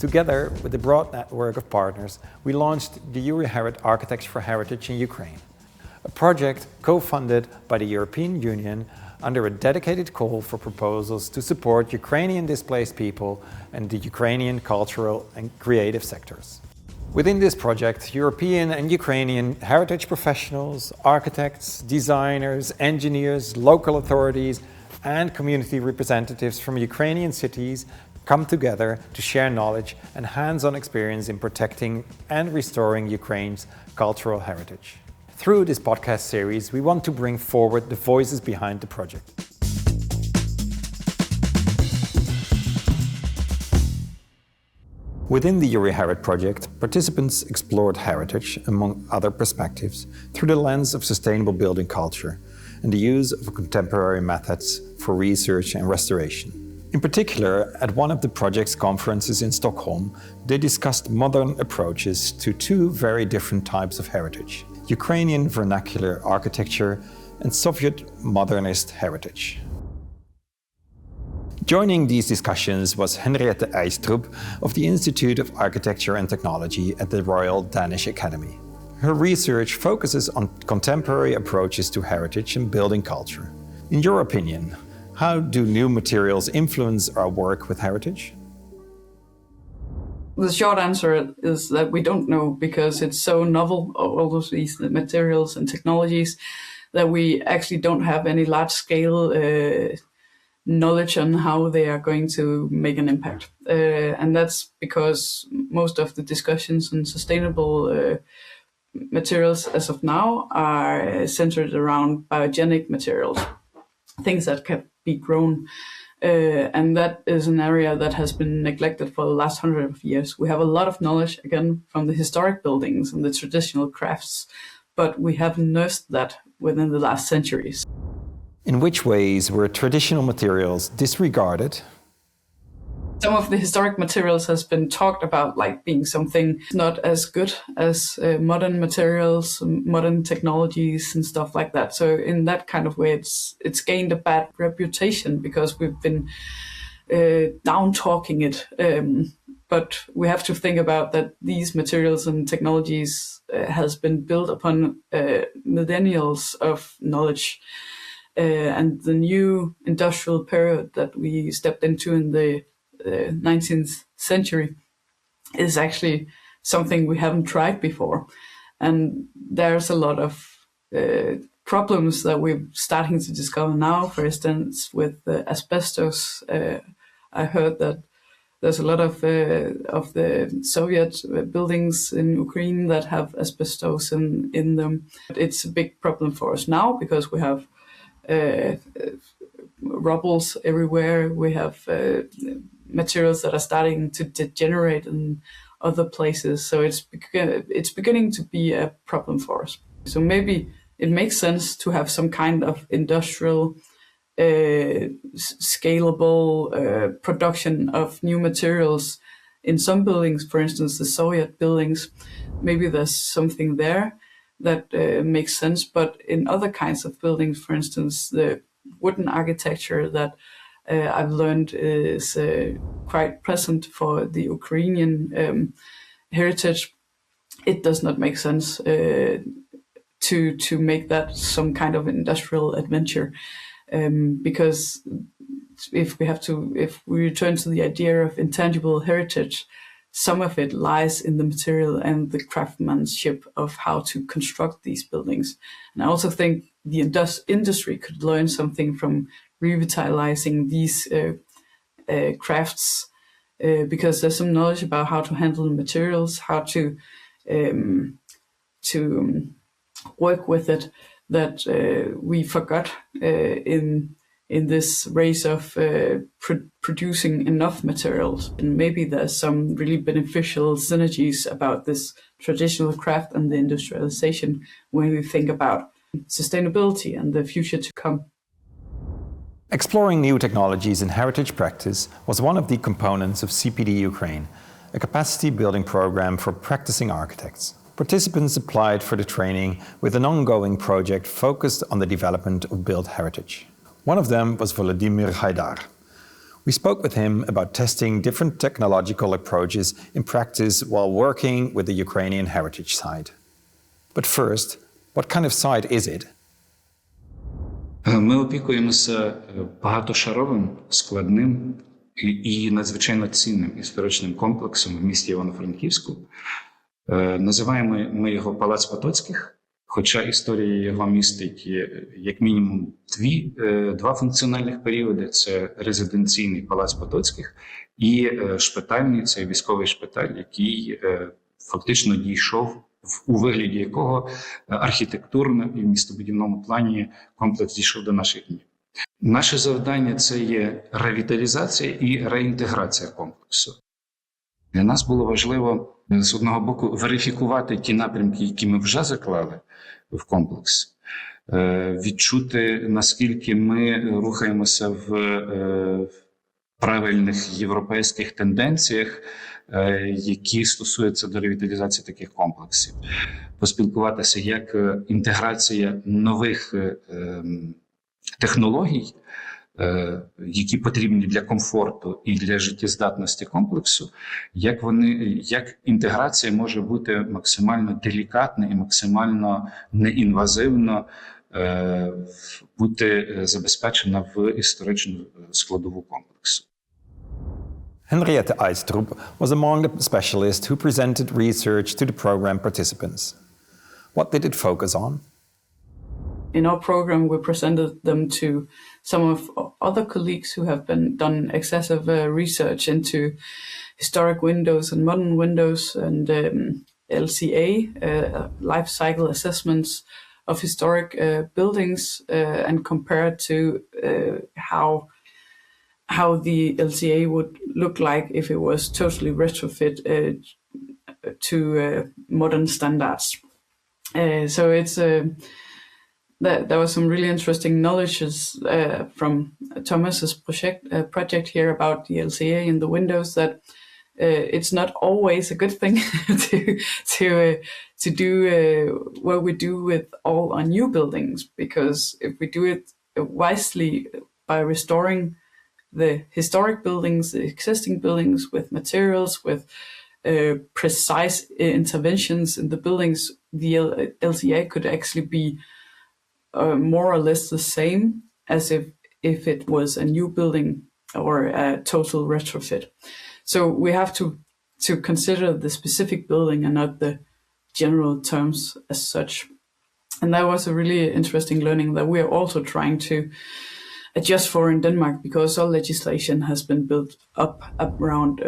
Together with a broad network of partners, we launched the EURIHERIT Architects for Heritage in Ukraine, a project co-funded by the European Union under a dedicated call for proposals to support Ukrainian displaced people and the Ukrainian cultural and creative sectors. Within this project, European and Ukrainian heritage professionals, architects, designers, engineers, local authorities, and community representatives from Ukrainian cities come together to share knowledge and hands-on experience in protecting and restoring Ukraine's cultural heritage. Through this podcast series, we want to bring forward the voices behind the project. Within the EURIHERIT project, participants explored heritage, among other perspectives, through the lens of sustainable building culture and the use of contemporary methods for research and restoration. In particular, at one of the project's conferences in Stockholm, they discussed modern approaches to two very different types of heritage: Ukrainian vernacular architecture and Soviet modernist heritage. Joining these discussions was Henriette Eystrup of the Institute of Architecture and Technology at the Royal Danish Academy. Her research focuses on contemporary approaches to heritage and building culture. In your opinion, how do new materials influence our work with heritage? The short answer is that we don't know, because it's so novel, all of these materials and technologies, that we actually don't have any large-scale knowledge on how they are going to make an impact. And that's because most of the discussions on sustainable materials as of now are centered around biogenic materials, things that can be grown. And that is an area that has been neglected for the last 100 years. We have a lot of knowledge, again, from the historic buildings and the traditional crafts, but we haven't nursed that within the last centuries. In which ways were traditional materials disregarded? Some of the historic materials has been talked about like being something not as good as modern materials, modern technologies and stuff like that. So in that kind of way, it's gained a bad reputation because we've been down-talking it. But we have to think about that these materials and technologies has been built upon millennials of knowledge. And the new industrial period that we stepped into in the 19th century is actually something we haven't tried before. And there's a lot of problems that we're starting to discover now, for instance, with asbestos. I heard that there's a lot of the Soviet buildings in Ukraine that have asbestos in them. It's a big problem for us now because we have rubbles everywhere. We have materials that are starting to degenerate in other places. So it's beginning to be a problem for us. So maybe it makes sense to have some kind of industrial, scalable production of new materials in some buildings, for instance, the Soviet buildings. Maybe there's something there that makes sense. But in other kinds of buildings, for instance, the wooden architecture that I've learned is quite present for the Ukrainian heritage, it does not make sense to make that some kind of industrial adventure, because if we return to the idea of intangible heritage, some of it lies in the material and the craftsmanship of how to construct these buildings. And I also think the industry could learn something from revitalizing these crafts, because there's some knowledge about how to handle the materials, how to work with it that we forgot in this race of producing enough materials. And maybe there's some really beneficial synergies about this traditional craft and the industrialization when we think about sustainability and the future to come. Exploring new technologies in heritage practice was one of the components of CPD Ukraine, a capacity building program for practicing architects. Participants applied for the training with an ongoing project focused on the development of built heritage. One of them was Volodymyr Haidar. We spoke with him about testing different technological approaches in practice while working with the Ukrainian heritage site. But first, what kind of site is it? Ми опікуємося багатошаровим, складним і надзвичайно цінним історичним комплексом в місті Івано-Франківську. Називаємо ми його Палац Потоцьких, хоча історія його містить як мінімум два функціональних періоди. Це резиденційний Палац Потоцьких і шпитальний, це військовий шпиталь, який фактично дійшов, у вигляді якого архітектурно і в містобудівному плані комплекс дійшов до наших днів. Наше завдання – це є ревіталізація і реінтеграція комплексу. Для нас було важливо, з одного боку, верифікувати ті напрямки, які ми вже заклали в комплекс, відчути, наскільки ми рухаємося в правильних європейських тенденціях, які стосуються до ревіталізації таких комплексів. Поспілкуватися, як інтеграція нових технологій, які потрібні для комфорту і для життєздатності комплексу, як інтеграція може бути максимально делікатна і максимально неінвазивно бути забезпечена в історичну складову комплексу. Henriette Eistrup was among the specialists who presented research to the program participants. What did it focus on? In our program, we presented them to some of other colleagues who have done excessive research into historic windows and modern windows and LCA, life cycle assessments of historic buildings, and compared to how the LCA would look like if it was totally retrofit to modern standards. So it's there was some really interesting knowledges from Thomas's project here about the LCA and the windows, that it's not always a good thing to do what we do with all our new buildings, because if we do it wisely by restoring the historic buildings, the existing buildings, with materials, with precise interventions in the buildings, the LCA could actually be more or less the same as if it was a new building or a total retrofit. So we have to consider the specific building and not the general terms as such. And that was a really interesting learning that we are also trying to adjust for in Denmark, because all legislation has been built up around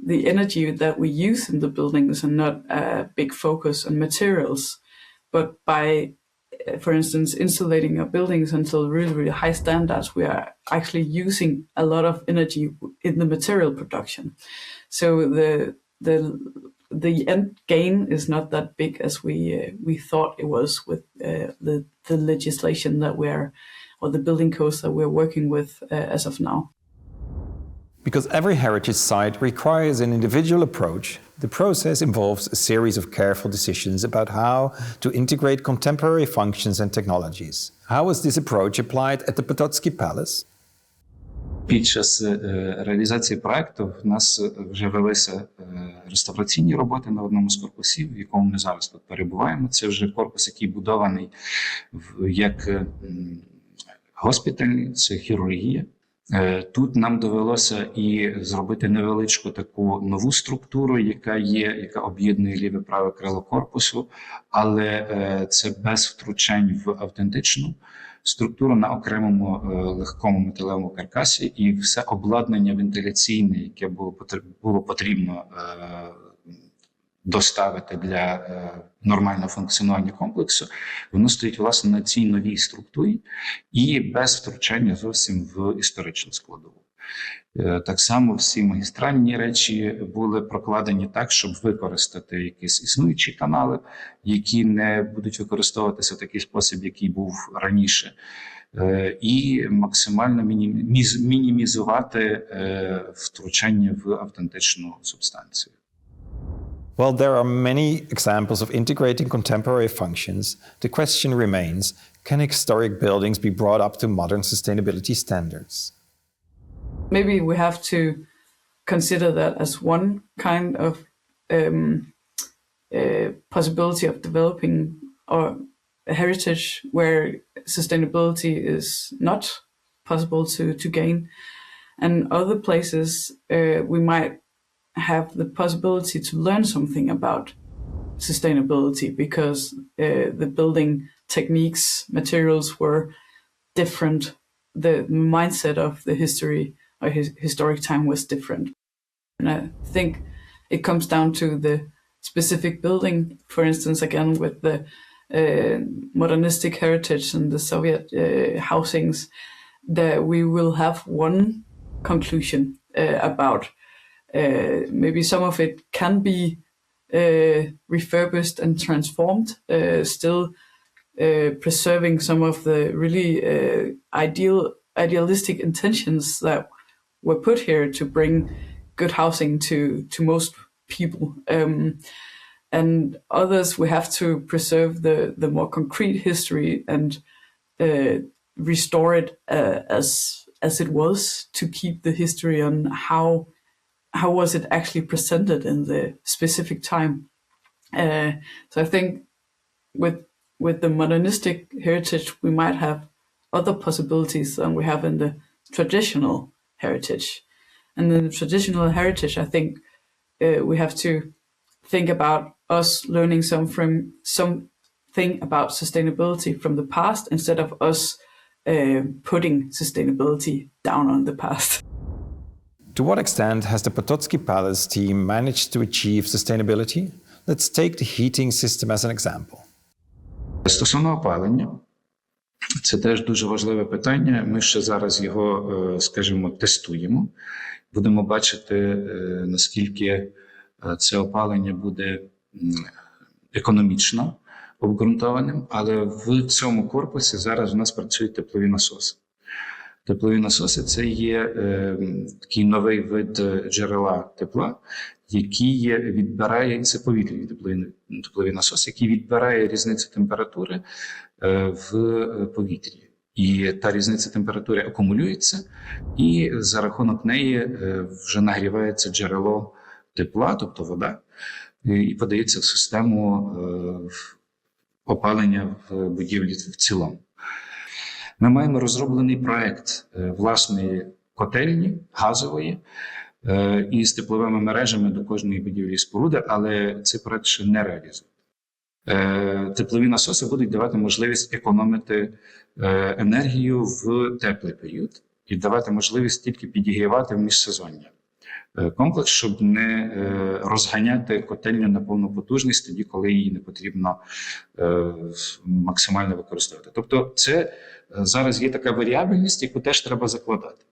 the energy that we use in the buildings and not a big focus on materials. But by, for instance, insulating our buildings until really, really high standards, we are actually using a lot of energy in the material production. So the end gain is not that big as we thought it was with the legislation that or the building codes that we're working with as of now. Because every heritage site requires an individual approach, the process involves a series of careful decisions about how to integrate contemporary functions and technologies. How was this approach applied at the Potocki Palace? Під час реалізації проекту в нас вже велися реставраційні роботи на одному з корпусів, в якому ми зараз тут перебуваємо. Це вже корпус, який будований як госпітальний, це хірургія. Тут нам довелося і зробити невеличку таку нову структуру, яка об'єднує ліве праве крило корпусу, але це без втручань в автентичну структуру на окремому легкому металевому каркасі, і все обладнання вентиляційне, яке було потрібно доставити для нормального функціонування комплексу, воно стоїть, власне, на цій новій структурі і без втручання зовсім в історичну складову. Так само всі магістральні речі були прокладені так, щоб використати якісь існуючі канали, які не будуть використовуватися в такий спосіб, який був раніше, і максимально мінімізувати втручання в автентичну субстанцію. While there are many examples of integrating contemporary functions, the question remains, can historic buildings be brought up to modern sustainability standards? maybe we have to consider that as one kind of possibility of developing or a heritage where sustainability is not possible to gain. And other places, we might have the possibility to learn something about sustainability because the building techniques, materials were different. The mindset of the history or historic time was different. And I think it comes down to the specific building, for instance, again, with the modernistic heritage and the Soviet housings, that we will have one conclusion about. Maybe some of it can be refurbished and transformed, still preserving some of the really idealistic intentions that were put here to bring good housing to most people. And others, we have to preserve the more concrete history and restore it as it was, to keep the history on how was it actually presented in the specific time. So I think with the modernistic heritage, we might have other possibilities than we have in the traditional heritage. And in the traditional heritage, I think we have to think about us learning something about sustainability from the past instead of us putting sustainability down on the past. To what extent has the Potocki Palace team managed to achieve sustainability? Let's take the heating system as an example. Стосовно опалення, це теж дуже важливе питання. Ми ще зараз його, скажімо, тестуємо. Будемо бачити, наскільки це опалення буде економічно обґрунтованим, але в цьому корпусі зараз у нас працюють теплові насоси. Теплові насоси – це є такий новий вид джерела тепла, який відбирає, це повітряні теплові насоси, який відбирає різницю температури в повітрі. І та різниця температури акумулюється, і за рахунок неї вже нагрівається джерело тепла, тобто вода, і подається в систему опалення в будівлі в цілому. Ми маємо розроблений проект власної котельні газової із тепловими мережами до кожної будівлі і споруди, але цей проект ще не реалізований. Теплові насоси будуть давати можливість економити енергію в теплий період і давати можливість тільки підігрівати в міжсезоння комплекс, щоб не розганяти котельню на повну потужність тоді, коли її не потрібно максимально використовувати. Тобто це зараз є така варіабельність, яку теж треба закладати.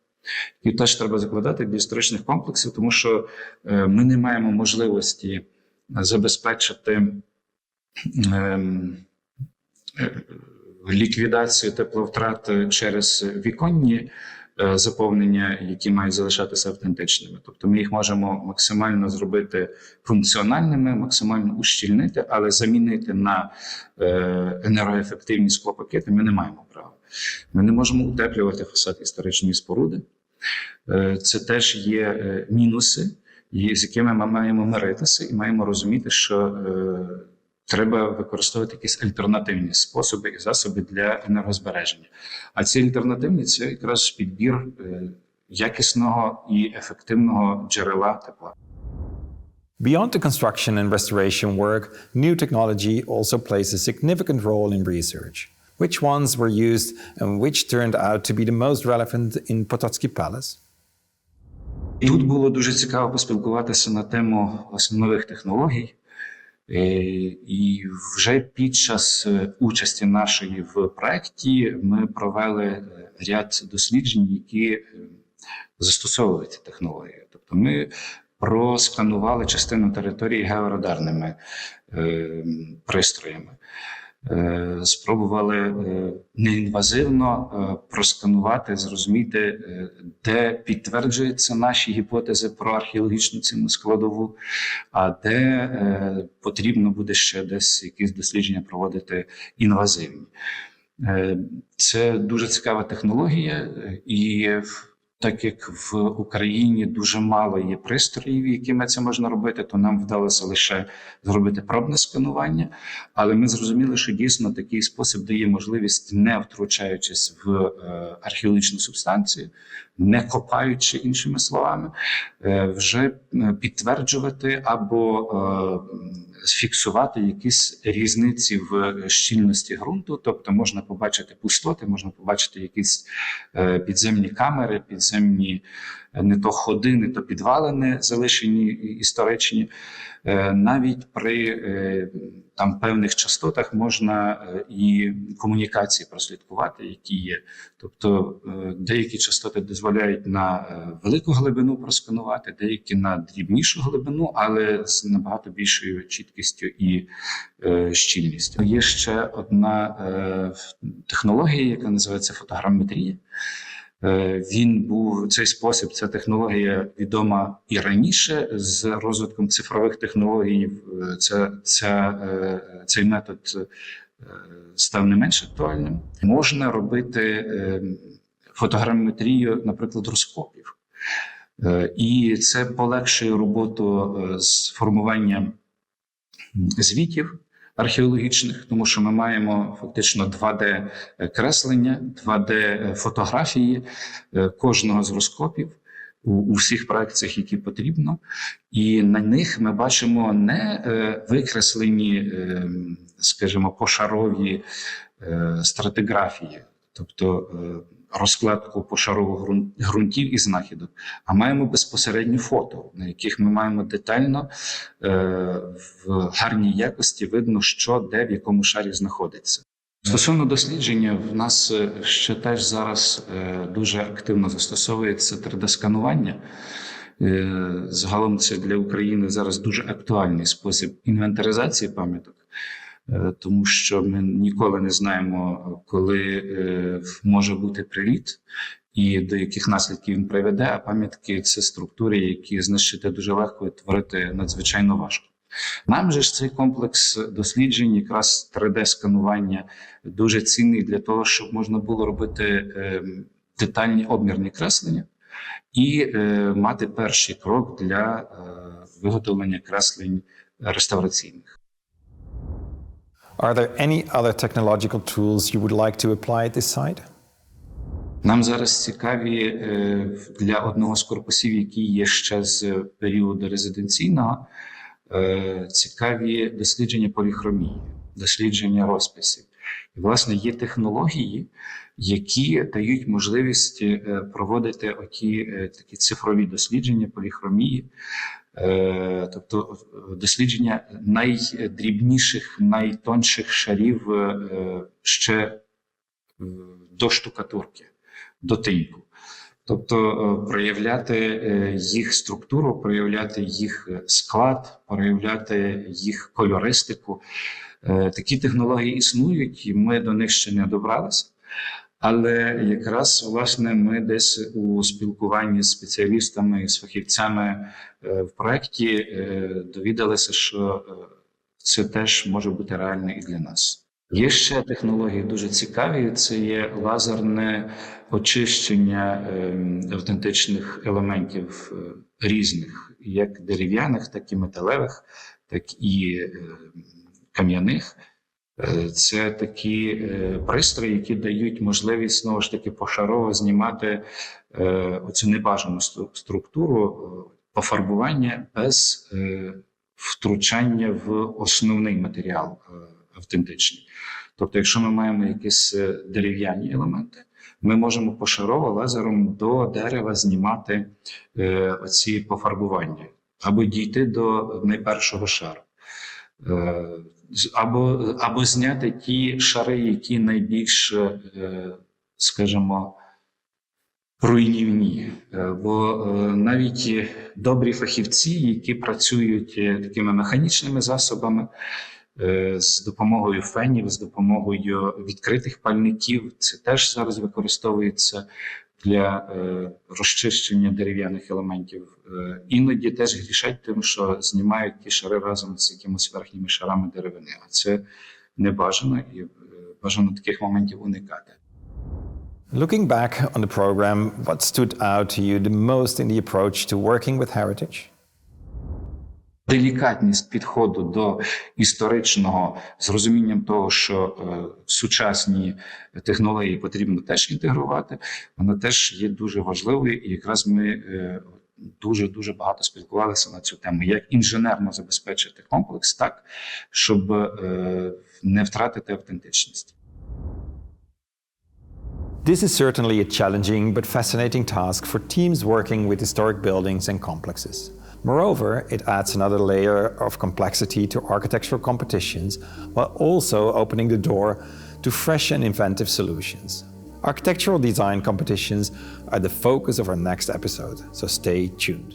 І теж треба закладати для історичних комплексів, тому що ми не маємо можливості забезпечити ліквідацію тепловтрат через віконні заповнення, які мають залишатися автентичними. Тобто ми їх можемо максимально зробити функціональними, максимально ущільнити, але замінити на енергоефективні склопакети ми не маємо права. Ми не можемо утеплювати фасад історичної споруди. Це теж є мінуси, з якими ми маємо миритися і маємо розуміти, що треба використовувати якісь альтернативні способи і засоби для енергозбереження. А ці альтернативні – це якраз підбір якісного і ефективного джерела тепла. Beyond the construction and restoration work, new technology also plays a significant role in research. Which ones were used and which turned out to be the most relevant in Potocki Palace? Тут було дуже цікаво поспілкуватися на тему нових технологій. І вже під час участі нашої в проєкті ми провели ряд досліджень, які застосовують ці технології. Тобто ми просканували частину території георадарними пристроями. Спробували неінвазивно просканувати, зрозуміти, де підтверджуються наші гіпотези про археологічну цінну складову, а де потрібно буде ще десь якісь дослідження проводити інвазивні. Це дуже цікава технологія, і Так як в Україні дуже мало є пристроїв, якими це можна робити, то нам вдалося лише зробити пробне сканування. Але ми зрозуміли, що дійсно такий спосіб дає можливість, не втручаючись в археологічну субстанцію, не копаючи, іншими словами, вже підтверджувати або фіксувати якісь різниці в щільності ґрунту. Тобто можна побачити пустоти, можна побачити якісь підземні камери, підземні не то ходи, не то підвалини, залишені історичні. Навіть при там певних частотах можна і комунікації прослідкувати, які є. Тобто деякі частоти дозволяють на велику глибину просканувати, деякі на дрібнішу глибину, але з набагато більшою чіткістю і щільністю. Є ще одна технологія, яка називається фотограмметрія. Цей спосіб, ця технологія відома і раніше. З розвитком цифрових технологій цей метод став не менш актуальним. Можна робити фотограмметрію, наприклад, розкопів. І це полегшує роботу з формуванням звітів археологічних, тому що ми маємо фактично 2D-креслення, 2D-фотографії кожного з розкопів у всіх проекціях, які потрібно. І на них ми бачимо не викреслені, скажімо, пошарові стратиграфії, тобто розкладку пошарових ґрунтів і знахідок, а маємо безпосередньо фото, на яких ми маємо детально в гарній якості видно, що де в якому шарі знаходиться. Стосовно дослідження, в нас ще теж зараз дуже активно застосовується 3D-сканування. Загалом це для України зараз дуже актуальний спосіб інвентаризації пам'яток, тому що ми ніколи не знаємо, коли може бути приліт і до яких наслідків він приведе, а пам'ятки – це структури, які знищити дуже легко і творити надзвичайно важко. Нам же ж цей комплекс досліджень, якраз 3D-сканування, дуже цінний для того, щоб можна було робити детальні обмірні креслення і мати перший крок для виготовлення креслень реставраційних. Are there any other technological tools you would like to apply at this site? Нам зараз цікаві для одного з корпусів, який є ще з періоду резиденційного, цікаві дослідження поліхромії, дослідження розписів. І, власне, є технології, які дають можливість проводити такі цифрові дослідження поліхромії, тобто дослідження найдрібніших, найтонших шарів ще до штукатурки, до тиньку. Тобто проявляти їх структуру, проявляти їх склад, проявляти їх кольористику. Такі технології існують, і ми до них ще не добралися. Але якраз, власне, ми десь у спілкуванні з спеціалістами, з фахівцями в проєкті довідалися, що це теж може бути реально і для нас. Є ще технології дуже цікаві, це є лазерне очищення автентичних елементів різних, як дерев'яних, так і металевих, так і кам'яних. Це такі пристрої, які дають можливість, знову ж таки, пошарово знімати оцю небажану структуру пофарбування без втручання в основний матеріал автентичний. Тобто, якщо ми маємо якісь дерев'яні елементи, ми можемо пошарово лазером до дерева знімати оці пофарбування, або дійти до найпершого шару. Або зняти ті шари, які найбільш, скажімо, руйнівні. Бо навіть добрі фахівці, які працюють такими механічними засобами, з допомогою фенів, з допомогою відкритих пальників, це теж зараз використовується для розчищення дерев'яних елементів. Іноді теж грішать тим, що знімають ті шари разом з якимось верхніми шарами деревини. А це не бажано, і бажано таких моментів уникати. Looking back on the program, what stood out to you the most in the approach to working with heritage? Делікатність підходу до історичного з розумінням того, що сучасні технології потрібно теж інтегрувати, вона теж є дуже важливою, і якраз ми дуже багато спілкувалися на цю тему. Як інженерно забезпечити комплекс так, щоб не втратити автентичність. This is certainly a challenging but fascinating task for teams working with historic buildings and complexes. Moreover, it adds another layer of complexity to architectural competitions, while also opening the door to fresh and inventive solutions. Architectural design competitions are the focus of our next episode, so stay tuned.